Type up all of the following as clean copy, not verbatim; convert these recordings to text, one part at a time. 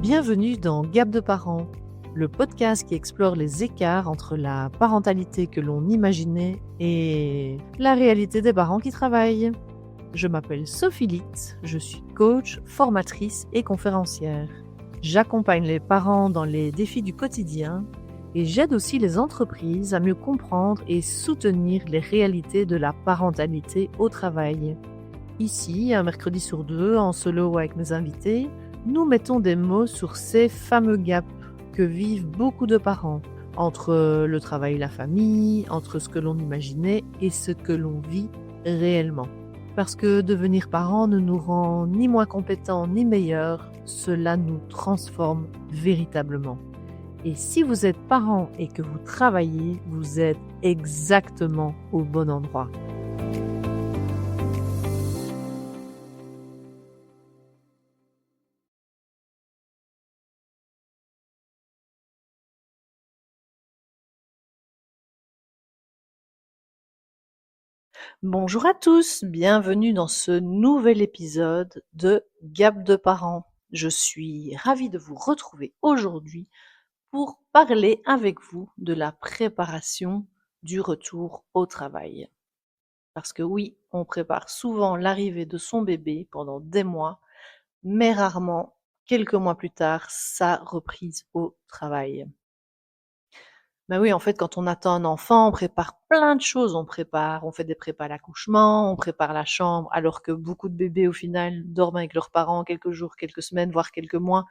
Bienvenue dans Gap de parents, le podcast qui explore les écarts entre la parentalité que l'on imaginait et la réalité des parents qui travaillent. Je m'appelle Sophie Litt, je suis coach, formatrice et conférencière. J'accompagne les parents dans les défis du quotidien et j'aide aussi les entreprises à mieux comprendre et soutenir les réalités de la parentalité au travail. Ici, un mercredi sur deux, en solo avec mes invités, nous mettons des mots sur ces fameux gaps que vivent beaucoup de parents entre le travail et la famille, entre ce que l'on imaginait et ce que l'on vit réellement. Parce que devenir parent ne nous rend ni moins compétents ni meilleurs, cela nous transforme véritablement. Et si vous êtes parent et que vous travaillez, vous êtes exactement au bon endroit. Bonjour à tous, bienvenue dans ce nouvel épisode de Gap de parents. Je suis ravie de vous retrouver aujourd'hui pour parler avec vous de la préparation du retour au travail. Parce que oui, on prépare souvent l'arrivée de son bébé pendant des mois, mais rarement, quelques mois plus tard, sa reprise au travail. Ben oui, en fait, quand on attend un enfant, on prépare plein de choses. On fait des prépas à l'accouchement, on prépare la chambre, alors que beaucoup de bébés, au final, dorment avec leurs parents quelques jours, quelques semaines, voire quelques mois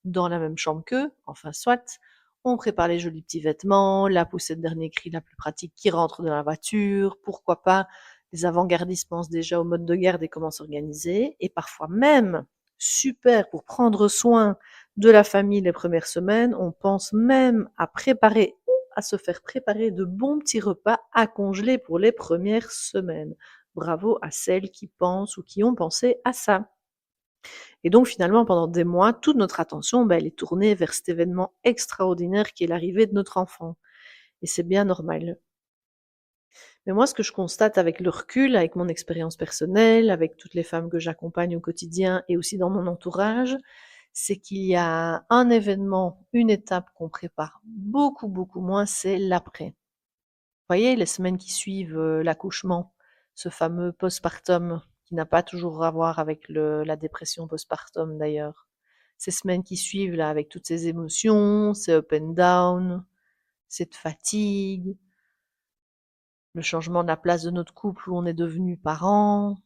dans la même chambre qu'eux. Enfin, soit. On prépare les jolis petits vêtements, la poussette dernier cri la plus pratique qui rentre dans la voiture. Pourquoi pas, les avant-gardistes pensent déjà au mode de garde et comment s'organiser. Et parfois même, super, pour prendre soin de la famille les premières semaines, on pense même à se faire préparer de bons petits repas à congeler pour les premières semaines. Bravo à celles qui pensent ou qui ont pensé à ça. Et donc finalement, pendant des mois, toute notre attention, elle est tournée vers cet événement extraordinaire qui est l'arrivée de notre enfant. Et c'est bien normal. Mais moi, ce que je constate avec le recul, avec mon expérience personnelle, avec toutes les femmes que j'accompagne au quotidien et aussi dans mon entourage, c'est qu'il y a un événement, une étape qu'on prépare beaucoup, beaucoup moins, c'est l'après. Vous voyez, les semaines qui suivent l'accouchement, ce fameux postpartum qui n'a pas toujours à voir avec la dépression postpartum d'ailleurs. Ces semaines qui suivent là, avec toutes ces émotions, ces up and down, cette fatigue, le changement de la place de notre couple où on est devenu parent,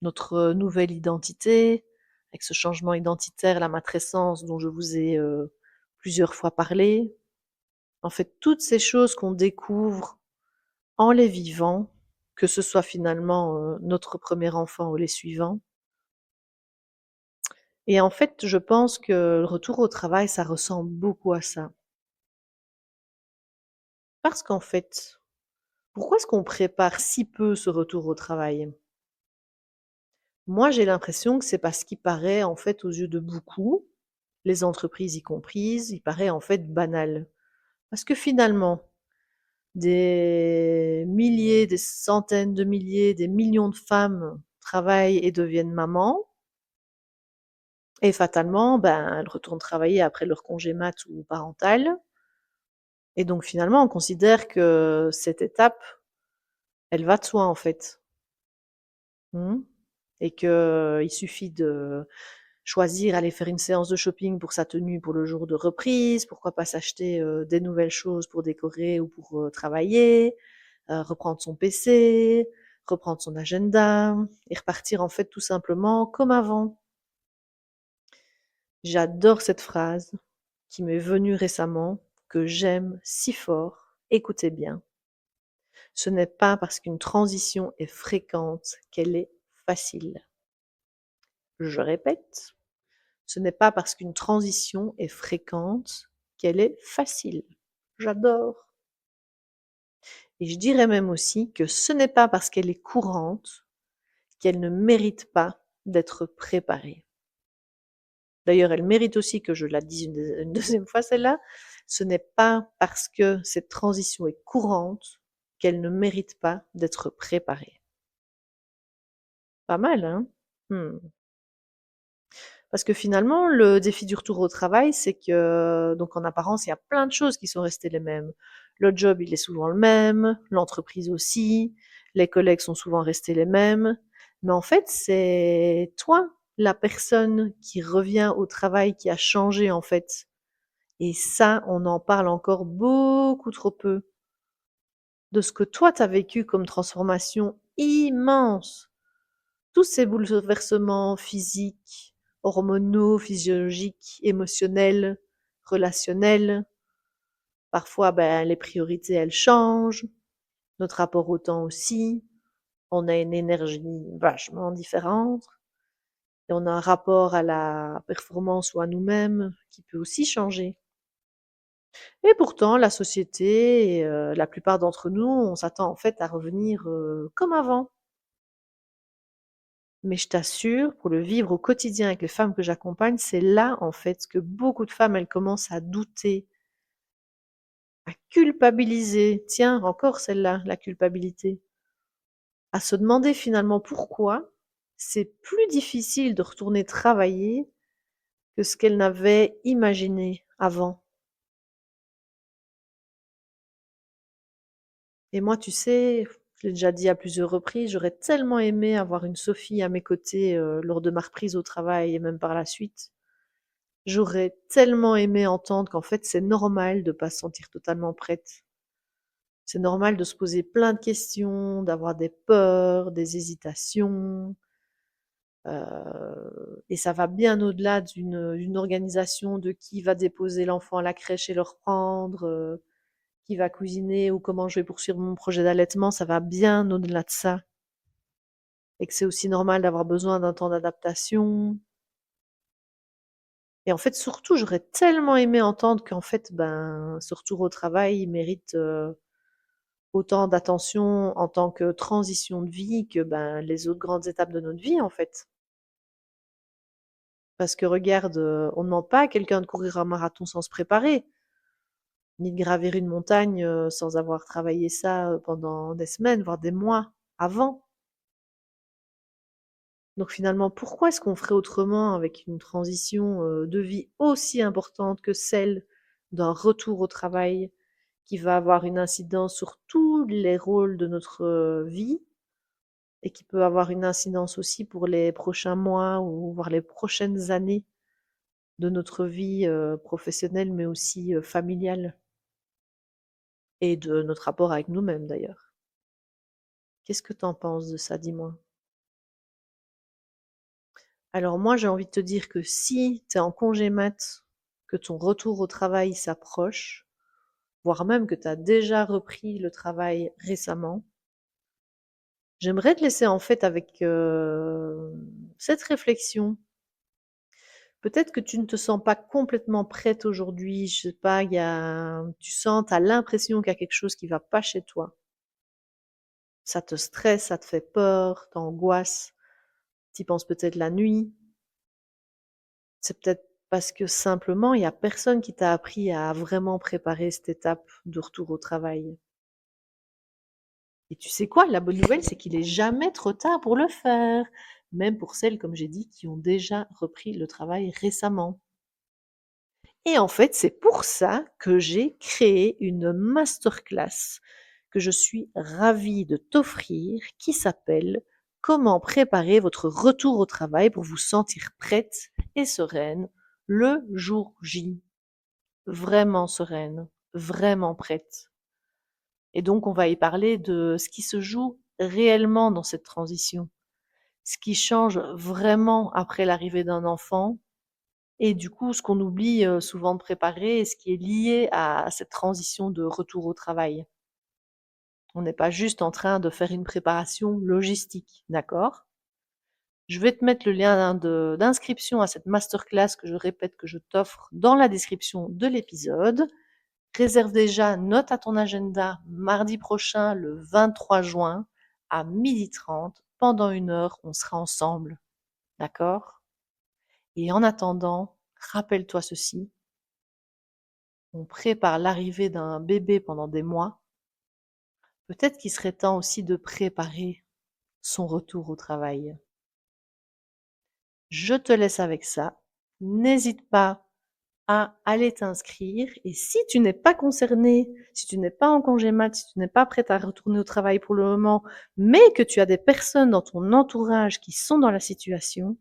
notre nouvelle identité, avec ce changement identitaire, la matrescence dont je vous ai plusieurs fois parlé. En fait, toutes ces choses qu'on découvre en les vivant, que ce soit finalement notre premier enfant ou les suivants. Et en fait, je pense que le retour au travail, ça ressemble beaucoup à ça. Parce qu'en fait, pourquoi est-ce qu'on prépare si peu ce retour au travail? Moi, j'ai l'impression que c'est parce qu'il paraît, en fait, aux yeux de beaucoup, les entreprises y comprises, il paraît en fait banal. Parce que finalement, des milliers, des centaines de milliers, des millions de femmes travaillent et deviennent mamans. Et fatalement, elles retournent travailler après leur congé mat ou parental. Et donc finalement, on considère que cette étape, elle va de soi en fait. Et qu'il suffit de choisir, aller faire une séance de shopping pour sa tenue pour le jour de reprise, pourquoi pas s'acheter des nouvelles choses pour décorer ou pour travailler, reprendre son PC, reprendre son agenda et repartir en fait tout simplement comme avant. J'adore cette phrase qui m'est venue récemment, que j'aime si fort. Écoutez bien. Ce n'est pas parce qu'une transition est fréquente qu'elle est facile. Je répète, ce n'est pas parce qu'une transition est fréquente qu'elle est facile. J'adore. Et je dirais même aussi que ce n'est pas parce qu'elle est courante qu'elle ne mérite pas d'être préparée. D'ailleurs, elle mérite aussi que je la dise une deuxième fois celle-là. Ce n'est pas parce que cette transition est courante qu'elle ne mérite pas d'être préparée. Pas mal, hein? Parce que finalement, le défi du retour au travail, c'est que, donc en apparence, il y a plein de choses qui sont restées les mêmes. Le job, il est souvent le même, l'entreprise aussi, les collègues sont souvent restés les mêmes. Mais en fait, c'est toi, la personne qui revient au travail, qui a changé en fait. Et ça, on en parle encore beaucoup trop peu. De ce que toi, tu as vécu comme transformation immense. Tous ces bouleversements physiques, hormonaux, physiologiques, émotionnels, relationnels. Parfois, ben, les priorités, elles changent. Notre rapport au temps aussi. On a une énergie vachement différente. Et on a un rapport à la performance ou à nous-mêmes qui peut aussi changer. Et pourtant, la société et la plupart d'entre nous, on s'attend en fait à revenir comme avant. Mais je t'assure, pour le vivre au quotidien avec les femmes que j'accompagne, c'est là, en fait, que beaucoup de femmes, elles commencent à douter, à culpabiliser. Tiens, encore celle-là, la culpabilité. À se demander finalement pourquoi c'est plus difficile de retourner travailler que ce qu'elles n'avaient imaginé avant. Et moi, tu sais, je l'ai déjà dit à plusieurs reprises, j'aurais tellement aimé avoir une Sophie à mes côtés lors de ma reprise au travail et même par la suite. J'aurais tellement aimé entendre qu'en fait, c'est normal de pas se sentir totalement prête. C'est normal de se poser plein de questions, d'avoir des peurs, des hésitations. Et ça va bien au-delà d'une organisation de qui va déposer l'enfant à la crèche et le reprendre, qui va cuisiner ou comment je vais poursuivre mon projet d'allaitement. Ça va bien au-delà de ça. Et que c'est aussi normal d'avoir besoin d'un temps d'adaptation. Et en fait, surtout, j'aurais tellement aimé entendre qu'en fait, ben, ce retour au travail, il mérite autant d'attention en tant que transition de vie que ben, les autres grandes étapes de notre vie, en fait. Parce que regarde, on ne demande pas à quelqu'un de courir un marathon sans se préparer, ni de gravir une montagne sans avoir travaillé ça pendant des semaines, voire des mois avant. Donc finalement, pourquoi est-ce qu'on ferait autrement avec une transition de vie aussi importante que celle d'un retour au travail qui va avoir une incidence sur tous les rôles de notre vie et qui peut avoir une incidence aussi pour les prochains mois ou voire les prochaines années de notre vie professionnelle, mais aussi familiale et de notre rapport avec nous-mêmes d'ailleurs. Qu'est-ce que tu en penses de ça, dis-moi? Alors moi, j'ai envie de te dire que si tu es en congé mat, que ton retour au travail s'approche, voire même que tu as déjà repris le travail récemment, j'aimerais te laisser en fait avec cette réflexion. Peut-être que tu ne te sens pas complètement prête aujourd'hui, je sais pas, tu sens, tu as l'impression qu'il y a quelque chose qui va pas chez toi. Ça te stresse, ça te fait peur, t'angoisses, tu penses peut-être la nuit. C'est peut-être parce que simplement, il y a personne qui t'a appris à vraiment préparer cette étape de retour au travail. Et tu sais quoi? La bonne nouvelle, c'est qu'il est jamais trop tard pour le faire, même pour celles, comme j'ai dit, qui ont déjà repris le travail récemment. Et en fait, c'est pour ça que j'ai créé une masterclass que je suis ravie de t'offrir qui s'appelle Comment préparer votre retour au travail pour vous sentir prête et sereine le jour J. Vraiment sereine, vraiment prête. Et donc, on va y parler de ce qui se joue réellement dans cette transition, ce qui change vraiment après l'arrivée d'un enfant et du coup, ce qu'on oublie souvent de préparer et ce qui est lié à cette transition de retour au travail. On n'est pas juste en train de faire une préparation logistique, d'accord? Je vais te mettre le lien d'inscription à cette masterclass que je répète que je t'offre dans la description de l'épisode. Réserve déjà, note à ton agenda mardi prochain, le 23 juin, à 12h30. Pendant 1 heure, on sera ensemble. D'accord? Et en attendant, rappelle-toi ceci. On prépare l'arrivée d'un bébé pendant des mois. Peut-être qu'il serait temps aussi de préparer son retour au travail. Je te laisse avec ça. N'hésite pas à aller t'inscrire et si tu n'es pas concerné, si tu n'es pas en congé mat, si tu n'es pas prête à retourner au travail pour le moment, mais que tu as des personnes dans ton entourage qui sont dans la situation,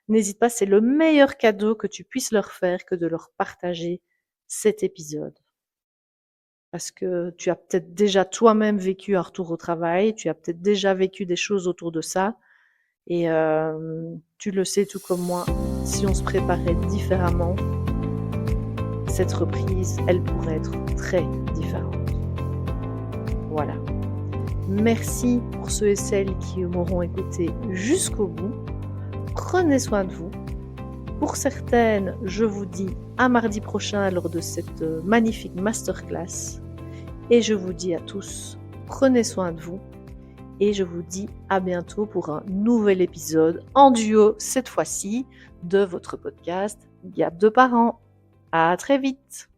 n'hésite pas, c'est le meilleur cadeau que tu puisses leur faire que de leur partager cet épisode. Parce que tu as peut-être déjà toi-même vécu un retour au travail, tu as peut-être déjà vécu des choses autour de ça, et tu le sais tout comme moi, si on se préparait différemment, cette reprise, elle pourrait être très différente. Voilà. Merci pour ceux et celles qui m'auront écouté jusqu'au bout. Prenez soin de vous. Pour certaines, je vous dis à mardi prochain lors de cette magnifique masterclass. Et je vous dis à tous, prenez soin de vous. Et je vous dis à bientôt pour un nouvel épisode en duo, cette fois-ci, de votre podcast Gap de parents. À très vite!